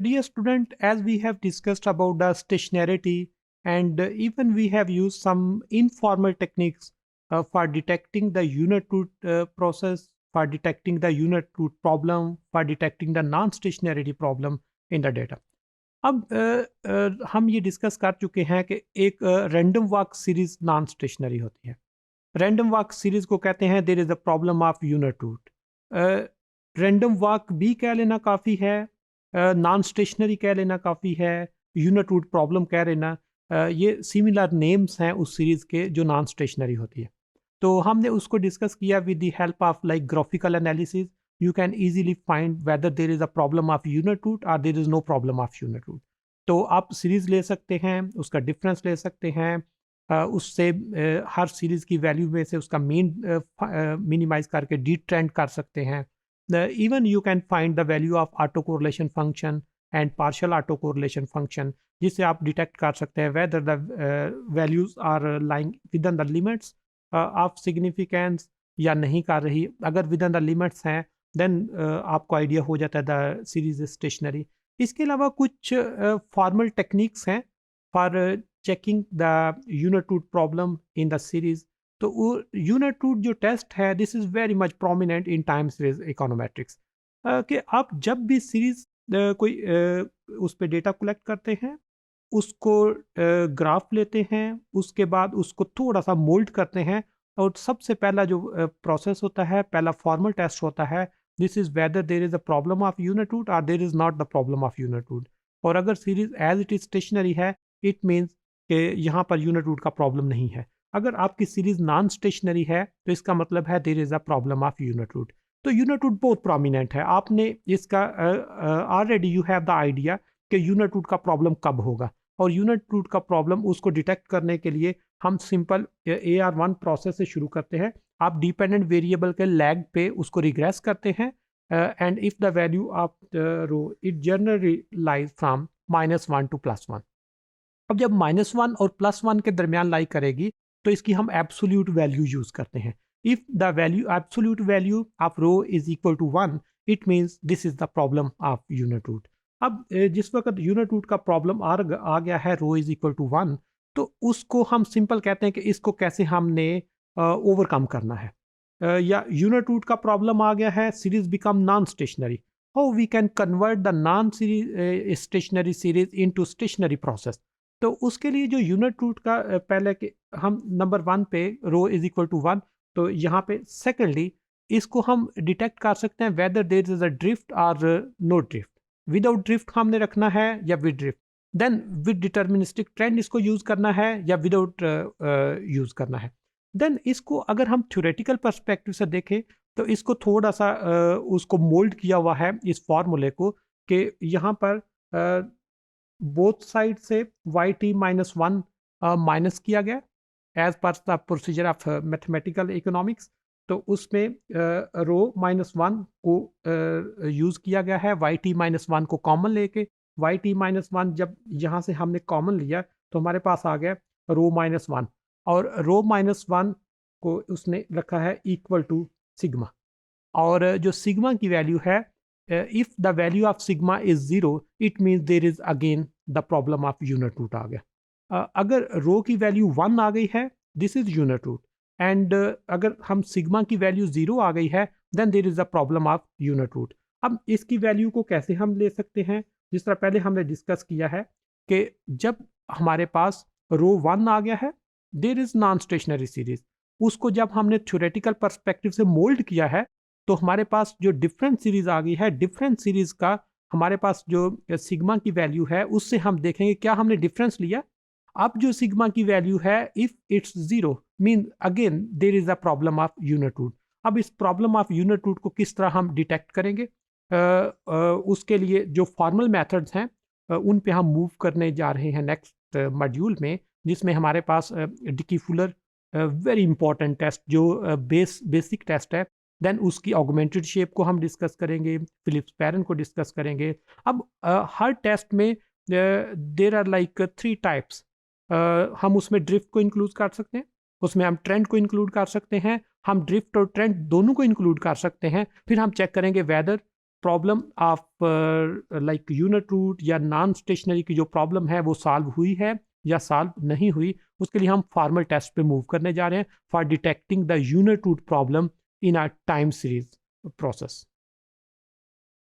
Dear student, as we have discussed about the stationarity and even we have used some informal techniques for detecting the unit root process, for detecting the unit root problem, for detecting the non-stationarity problem in the data. अब हम ये discuss कर चुके हैं कि एक random walk series non stationary होती है। रैंडम वॉक सीरीज को कहते हैं there is a problem of unit root. Random walk भी कह लेना काफ़ी है, नॉन स्टेशनरी कह लेना काफ़ी है, यूनिट रूट प्रॉब्लम कह लेना, ये सिमिलर नेम्स हैं उस सीरीज़ के जो नॉन स्टेशनरी होती है। तो हमने उसको डिस्कस किया with the help of like graphical analysis. You can easily find whether there is a problem of unit root और there is no problem of unit root. तो आप सीरीज़ ले सकते हैं, उसका डिफरेंस ले सकते हैं, उससे हर सीरीज़ की वैल्यू में से उसका मीन मिनिमाइज़ करके डी ट्रेंड कर सकते हैं। Even you can find the value of autocorrelation function and partial autocorrelation function, जिससे आप डिटेक्ट कर सकते हैं whether the values are lying within the limits of significance या नहीं कर रही। अगर within the limits हैं then आपको आइडिया हो जाता है द सीरीज स्टेशनरी। इसके अलावा कुछ फॉर्मल टेक्निक्स हैं for checking the unit root problem in the series. तो वो यूनिट रूट जो टेस्ट है this is very much prominent in time series econometrics, कि आप जब भी सीरीज कोई उस पर डेटा कलेक्ट करते हैं, उसको ग्राफ लेते हैं, उसके बाद उसको थोड़ा सा मोल्ड करते हैं, और सबसे पहला जो प्रोसेस होता है, पहला फॉर्मल टेस्ट होता है, this is whether there is a problem of unit root और there is not the problem of unit root. और अगर series as it is stationary है, इट मीन्स कि यहाँ पर यूनिट रूट का प्रॉब्लम नहीं है। अगर आपकी सीरीज नॉन स्टेशनरी है तो इसका मतलब है there is a problem of unit root. तो यूनिट रूट बहुत प्रोमिनेंट है, आपने इसका already you have the idea कि यूनिट रूट का प्रॉब्लम कब होगा। और यूनिट रूट का प्रॉब्लम उसको डिटेक्ट करने के लिए हम सिंपल AR1 प्रोसेस से शुरू करते हैं। आप डिपेंडेंट वेरिएबल के लैग पे उसको रिग्रेस करते हैं, and if the value of rho it generally lies from -1 to +1। अब जब -1 और +1 के दरमियान लाई करेगी तो इसकी हम एब्सोल्यूट वैल्यू यूज करते हैं। If the value absolute value of rho is equal to 1, it means this is the problem of unit root. अब जिस वक्त यूनिट रूट का प्रॉब्लम आ गया है रो इज इक्वल टू 1, तो उसको हम सिंपल कहते हैं कि इसको कैसे हमने ओवरकम करना है। या यूनिट रूट का प्रॉब्लम आ गया है, series become non stationary, how we can convert the non series stationary series into stationary process. तो उसके लिए जो यूनिट रूट का पहले के हम नंबर 1 पे रो इज इक्वल टू 1, तो यहाँ पे सेकेंडली इसको हम डिटेक्ट कर सकते हैं whether there is a drift और नो ड्रिफ्ट। विदाउट ड्रिफ्ट हमने रखना है या with drift. Then with deterministic trend इसको यूज करना है या विदाउट यूज करना है। देन इसको अगर हम थ्योरेटिकल पर्सपेक्टिव से देखें तो इसको थोड़ा सा उसको मोल्ड किया हुआ है इस फॉर्मूले को, कि यहाँ पर बोथ साइड से वाई टी -1 माइनस किया गया as per the procedure of mathematical economics. तो उसमें रो -1 को यूज़ किया गया है, वाई टी -1 को कॉमन लेके। वाई टी -1 जब यहाँ से हमने कॉमन लिया तो हमारे पास आ गया रो -1, और रो -1 को उसने रखा है इक्वल टू सिग्मा। और जो सिग्मा की वैल्यू है, if the value of sigma is 0, it means there is again the problem of unit root आ गया। अगर रो की वैल्यू 1 आ गई है, this is unit root, and अगर हम सिग्मा की वैल्यू 0 आ गई है, then there is a problem of unit root. अब इसकी वैल्यू को कैसे हम ले सकते हैं, जिस तरह पहले हमने डिस्कस किया है कि जब हमारे पास रो 1 आ गया है, there is non stationary series, उसको जब हमने थ्योरेटिकल परस्पेक्टिव से मोल्ड किया है, तो हमारे पास जो डिफरेंट सीरीज आ गई है, डिफरेंट सीरीज का हमारे पास जो सिग्मा की वैल्यू है उससे हम देखेंगे क्या हमने डिफरेंस लिया। अब जो सिग्मा की वैल्यू है if it's 0, mean again there is a problem of unit root. अब इस प्रॉब्लम ऑफ यूनिट रूट को किस तरह हम डिटेक्ट करेंगे, उसके लिए जो फॉर्मल मेथड्स हैं उन पे हम मूव करने जा रहे हैं नेक्स्ट मॉड्यूल में, जिसमें हमारे पास Dickey Fuller very important test जो बेसिक टेस्ट है, देन उसकी ऑगमेंटेड शेप को हम डिस्कस करेंगे, फिलिप्स पैरन को डिस्कस करेंगे। अब हर टेस्ट में देर आर लाइक 3 टाइप्स। हम उसमें ड्रिफ्ट को इंक्लूड कर सकते हैं, उसमें हम ट्रेंड को इंक्लूड कर सकते हैं, हम ड्रिफ्ट और ट्रेंड दोनों को इंक्लूड कर सकते हैं। फिर हम चेक करेंगे whether problem of like unit root या नॉन स्टेशनरी की जो प्रॉब्लम है वो सॉल्व हुई है या सॉल्व नहीं हुई, उसके लिए हम फॉर्मल टेस्ट पे मूव करने जा रहे हैं for detecting the unit root problem in a time series process.